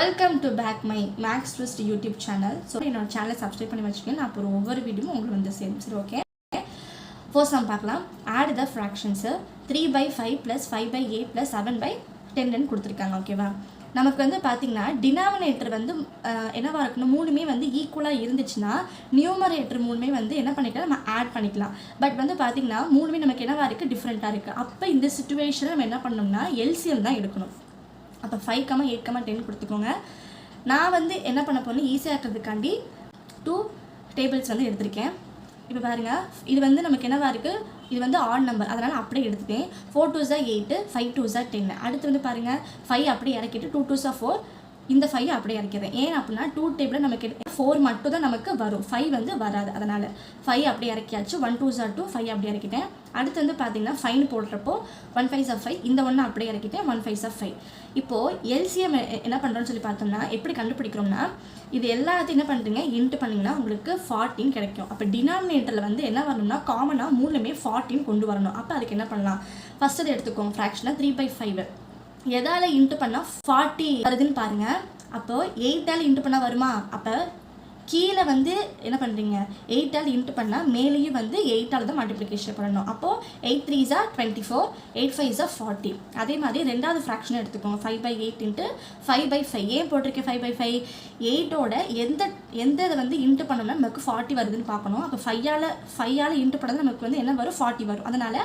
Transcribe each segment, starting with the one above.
Welcome to back my max twist YouTube channel. So என்னோட சேனலை subscribe பண்ணி வச்சுக்கோங்க. நான் அப்புறம் ஒவ்வொரு வீடியோவும் உங்களுக்கு வந்து சேரும். சரி, ஓகே. ஃபர்ஸ்ட் நம்ம பார்க்கலாம். ஆட் த ஃப்ராக்ஷன்ஸு 3/5 + 5/8 + 7/10 கொடுத்துருக்காங்க. ஓகேவா? நமக்கு வந்து பார்த்திங்கன்னா டினாமினேட்டர் வந்து என்னவா இருக்கணும், மூணுமே வந்து ஈக்குவலாக இருந்துச்சுன்னா நியூமரேட்டர் மூணுமே வந்து என்ன பண்ணிக்கலாம், நம்ம ஆட் பண்ணிக்கலாம். பட் வந்து பார்த்திங்கன்னா மூணுமே நமக்கு என்னவா இருக்குது, டிஃப்ரெண்ட்டாக இருக்குது. அப்போ இந்த சிச்சுவேஷனை நம்ம என்ன பண்ணோம்னா எல்சிஎம் தான் எடுக்கணும். அப்போ 5, 8, 10 கொடுத்துக்கோங்க. நான் வந்து என்ன பண்ண போகிறேன், ஈஸியாக இருக்கிறதுக்காண்டி 2 டேபிள்ஸ் வந்து எடுத்திருக்கேன். இப்போ பாருங்கள், இது வந்து நமக்கு என்னவா இருக்குது, இது வந்து ஆட் நம்பர், அதனால் அப்படியே எடுத்துட்டேன். 4 2s are 8, 5 2s are 10. அடுத்து வந்து பாருங்கள், 5 அப்படியே இறக்கிட்டு 2 2s are 4, இந்த 5 அப்படியே இறக்கிறேன். ஏன் அப்படின்னா 2 டேபிளில் நமக்கு 4 மட்டும் தான் நமக்கு வரும், 5 வந்து வராது. அதனால் 5 அப்படியே இறக்கியாச்சு. 1 2s are 2, 5 அப்படியே இறக்கிட்டேன். அடுத்து வந்து பார்த்தீங்கன்னா 5 போடுறப்போ 1 5s are 5, இந்த ஒன்று அப்படியே இறக்கிட்டேன். 1 5s are 5. இப்போது எல்சிஎம் என்ன பண்ணுறோன்னு சொல்லி பார்த்தோம்னா எப்படி கண்டுபிடிக்கிறோம்னா, இது எல்லாத்தையும் என்ன பண்ணுறீங்க, இன்ட்டு பண்ணிங்கன்னா உங்களுக்கு 14 கிடைக்கும். அப்போ டினாமினேட்டரில் வந்து என்ன வரணும்னா காமனாக மூணுமே 14 கொண்டு வரணும். அப்போ அதுக்கு என்ன பண்ணலாம், ஃபஸ்ட் அதை எடுத்துக்கோங்க. ஃப்ராக்ஷனாக 3/5 எதால் இன்ட்டு பண்ணால் 40 வருதுன்னு பாருங்கள். அப்போது 8ஆல் இன்ட்டு பண்ணால் வருமா, அப்போ கீழே வந்து என்ன பண்ணுறீங்க, 8ஆல் இன்ட்டு பண்ணால் மேலேயும் வந்து 8ஆல் தான் மல்டிப்ளிகேஷன் பண்ணணும். அப்போது 8 3s are 24, 8 5s are 40. அதே மாதிரி ரெண்டாவது ஃப்ராக்ஷனை எடுத்துக்கோங்க. 5/8 × 5/5. ஏன் போட்டிருக்கேன் 5/5? 8ஓட எந்த இதை வந்து இன்ட்டு பண்ணோம்னா நமக்கு 40 வருதுன்னு பார்க்கணும். அப்போ 5ஆல் இன்ட்டு பண்ணால் நமக்கு வந்து என்ன வரும், 40 வரும். அதனால்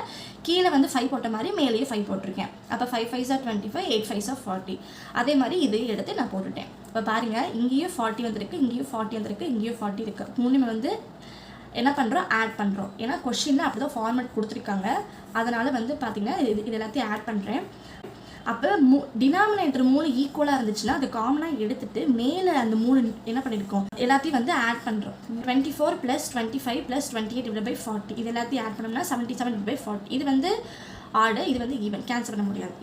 கீழே வந்து 5 போட்ட மாதிரி மேலேயும் 5 போட்டிருக்கேன். அப்போ 5 5s are 25, 8 5s are 40. அதே மாதிரி இதையும் எடுத்து நான் போட்டுட்டேன். இப்போ பாருங்கள், இங்கேயும் 40 வந்திருக்கு, இங்கேயும் 40 வந்திருக்கு, இங்கேயும் 40 இருக்குது. மூணுமே வந்து என்ன பண்ணுறோம், ஆட் பண்ணுறோம். ஏன்னா கொஷினில் அப்படி தான் ஃபார்மேட் கொடுத்துருக்காங்க. அதனால் வந்து பார்த்திங்கன்னா இது எல்லாத்தையும் ஆட் பண்ணுறேன். அப்போ டினாமினேட்டர் 3 ஈக்குவலாக இருந்துச்சுன்னா அது காமனாக எடுத்துகிட்டு மேலே அந்த 3 என்ன பண்ணியிருக்கோம் எல்லாத்தையும் வந்து ஆட் பண்ணுறோம். 24 + 25 + 28/40 இது எல்லாத்தையும் ஆட் பண்ணோம்னா 77/40. இது வந்து ஆடு, இது வந்து ஈவன், கேன்சல் பண்ண முடியாது.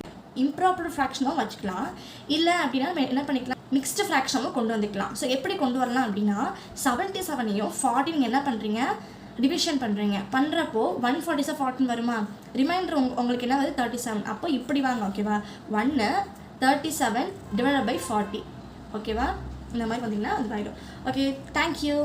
இம்ப்ராப்பர் ஃப்ராக்ஷனும் வச்சுக்கலாம். இல்லை அப்படின்னா நம்ம என்ன பண்ணிக்கலாம், மிக்ஸ்டு ஃப்ராக்ஷனும் கொண்டு வந்துக்கலாம். ஸோ எப்படி கொண்டு வரலாம் அப்படின்னா 77ஐயும் 40 என்ன பண்ணுறீங்க, டிவிஷன் பண்ணுறப்போ 140 14 வருமா, ரிமைண்டர் உங்களுக்கு என்ன வருது 37. அப்போ இப்படி வாங்க. ஓகேவா, 1 37 / 40. ஓகேவா, இந்த மாதிரி வந்தீங்கன்னா அது ஆயிடும். Okay, thank you.